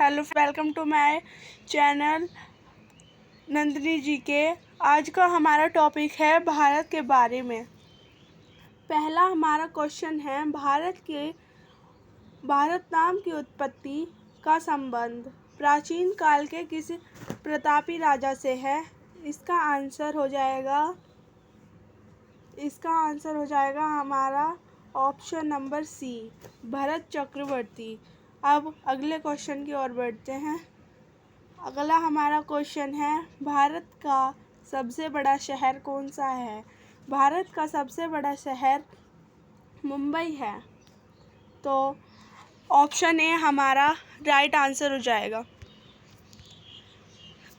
Hello, welcome to my channel Nandini ji के। आज का हमारा टॉपिक है भारत के बारे में। पहला हमारा क्वेश्चन है, भारत नाम की उत्पत्ति का संबंध प्राचीन काल के किस प्रतापी राजा से है। इसका आंसर हो जाएगा हमारा ऑप्शन नंबर सी, भरत चक्रवर्ती। अब अगले क्वेश्चन की ओर बढ़ते हैं। अगला हमारा क्वेश्चन है, भारत का सबसे बड़ा शहर कौन सा है। भारत का सबसे बड़ा शहर मुंबई है। तो ऑप्शन ए हमारा राइट आंसर हो जाएगा।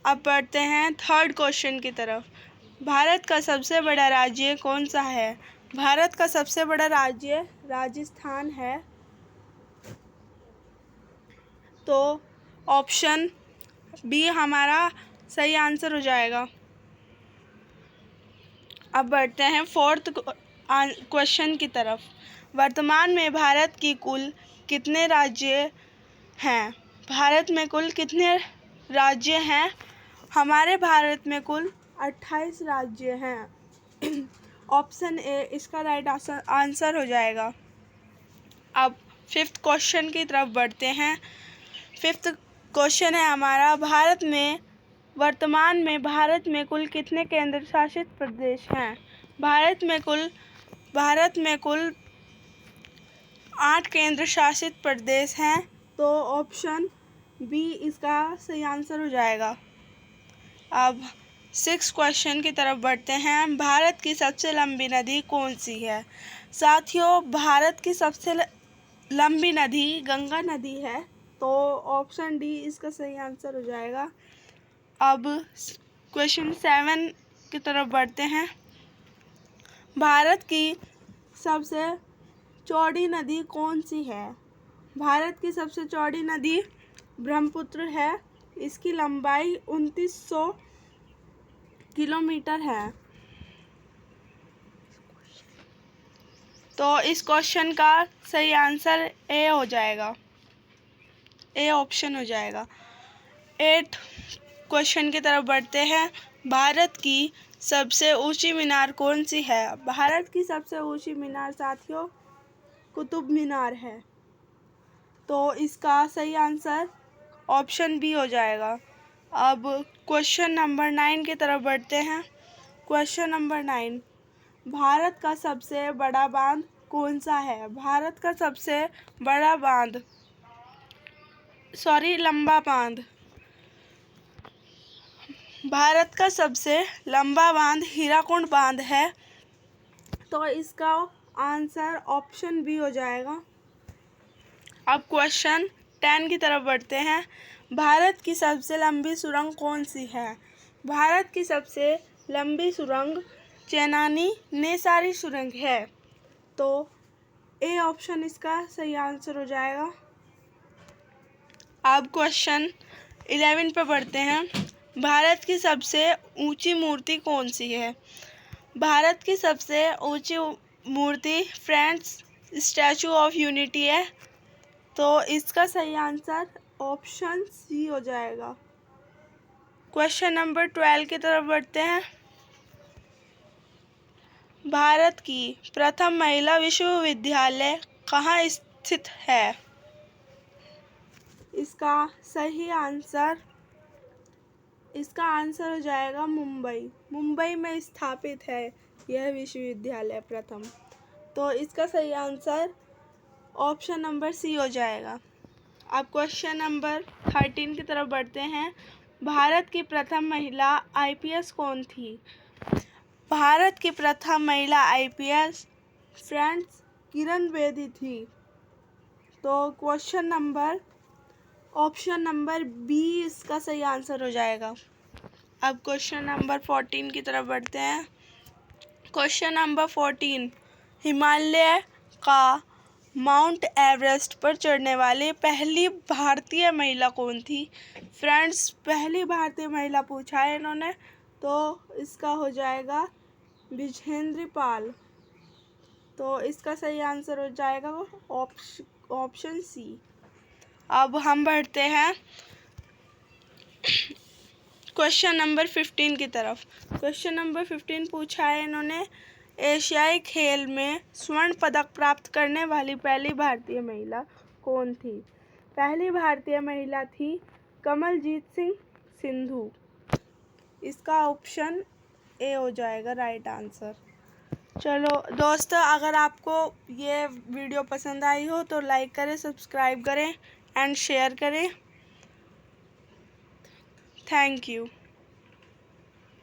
अब बढ़ते हैं थर्ड क्वेश्चन की तरफ। भारत का सबसे बड़ा राज्य कौन सा है। भारत का सबसे बड़ा राज्य राजस्थान है। तो ऑप्शन बी हमारा सही आंसर हो जाएगा। अब बढ़ते हैं फोर्थ क्वेश्चन की तरफ। वर्तमान में भारत की कुल कितने राज्य हैं। भारत में कुल कितने राज्य हैं। हमारे भारत में कुल 28 राज्य हैं। ऑप्शन ए इसका राइट आंसर हो जाएगा। अब फिफ्थ क्वेश्चन की तरफ बढ़ते हैं। फिफ्थ क्वेश्चन है हमारा, वर्तमान में भारत में कुल कितने केंद्र शासित प्रदेश हैं। भारत में कुल 8 केंद्र शासित प्रदेश हैं। तो ऑप्शन बी इसका सही आंसर हो जाएगा। अब सिक्स क्वेश्चन की तरफ बढ़ते हैं। भारत की सबसे लंबी नदी कौन सी है। साथियों, भारत की सबसे लंबी नदी गंगा नदी है। तो ऑप्शन डी इसका सही आंसर हो जाएगा। अब क्वेश्चन 7 की तरफ बढ़ते हैं। भारत की सबसे चौड़ी नदी कौन सी है। भारत की सबसे चौड़ी नदी ब्रह्मपुत्र है। इसकी लंबाई 2900 किलोमीटर है। तो इस क्वेश्चन का सही आंसर ए हो जाएगा, ए ऑप्शन हो जाएगा। 8 क्वेश्चन की तरफ बढ़ते हैं। भारत की सबसे ऊंची मीनार कौन सी है। भारत की सबसे ऊंची मीनार साथियों कुतुब मीनार है। तो इसका सही आंसर ऑप्शन बी हो जाएगा। अब क्वेश्चन नंबर 9 की तरफ बढ़ते हैं। क्वेश्चन नंबर 9, भारत का सबसे बड़ा बांध कौन सा है। भारत का सबसे बड़ा लंबा बांध। भारत का सबसे लंबा बांध हीराकुंड बांध है। तो इसका आंसर ऑप्शन बी हो जाएगा। अब क्वेश्चन 10 की तरफ बढ़ते हैं। भारत की सबसे लंबी सुरंग कौन सी है। भारत की सबसे लंबी सुरंग चेनानी नेसारी सुरंग है। तो ए ऑप्शन इसका सही आंसर हो जाएगा। अब क्वेश्चन 11 पर बढ़ते हैं। भारत की सबसे ऊंची मूर्ति कौन सी है। भारत की सबसे ऊंची मूर्ति फ्रेंड्स स्टैचू ऑफ यूनिटी है। तो इसका सही आंसर ऑप्शन सी हो जाएगा। क्वेश्चन नंबर 12 की तरफ बढ़ते हैं। भारत की प्रथम महिला विश्वविद्यालय कहाँ स्थित है। इसका आंसर हो जाएगा मुंबई में स्थापित है यह विश्वविद्यालय प्रथम। तो इसका सही आंसर ऑप्शन नंबर सी हो जाएगा। अब क्वेश्चन नंबर 13 की तरफ बढ़ते हैं। भारत की प्रथम महिला आईपीएस कौन थी। भारत की प्रथम महिला आईपीएस फ्रेंड्स किरण बेदी थी। तो ऑप्शन नंबर बी इसका सही आंसर हो जाएगा। अब क्वेश्चन नंबर 14 की तरफ बढ़ते हैं। क्वेश्चन नंबर 14, हिमालय का माउंट एवरेस्ट पर चढ़ने वाली पहली भारतीय महिला कौन थी। फ्रेंड्स, पहली भारतीय महिला पूछा है इन्होंने। तो इसका हो जाएगा विजेंद्र पाल। तो इसका सही आंसर हो जाएगा ऑप्शन सी। अब हम बढ़ते हैं क्वेश्चन नंबर 15 की तरफ। क्वेश्चन नंबर 15 पूछा है इन्होंने, एशियाई खेल में स्वर्ण पदक प्राप्त करने वाली पहली भारतीय महिला कौन थी? पहली भारतीय महिला थी कमलजीत सिंह सिंधु। इसका ऑप्शन ए हो जाएगा राइट आंसर। चलो दोस्तों, अगर आपको ये वीडियो पसंद आई हो तो लाइक करें, सब्सक्राइब करें एंड शेयर करें। Thank you.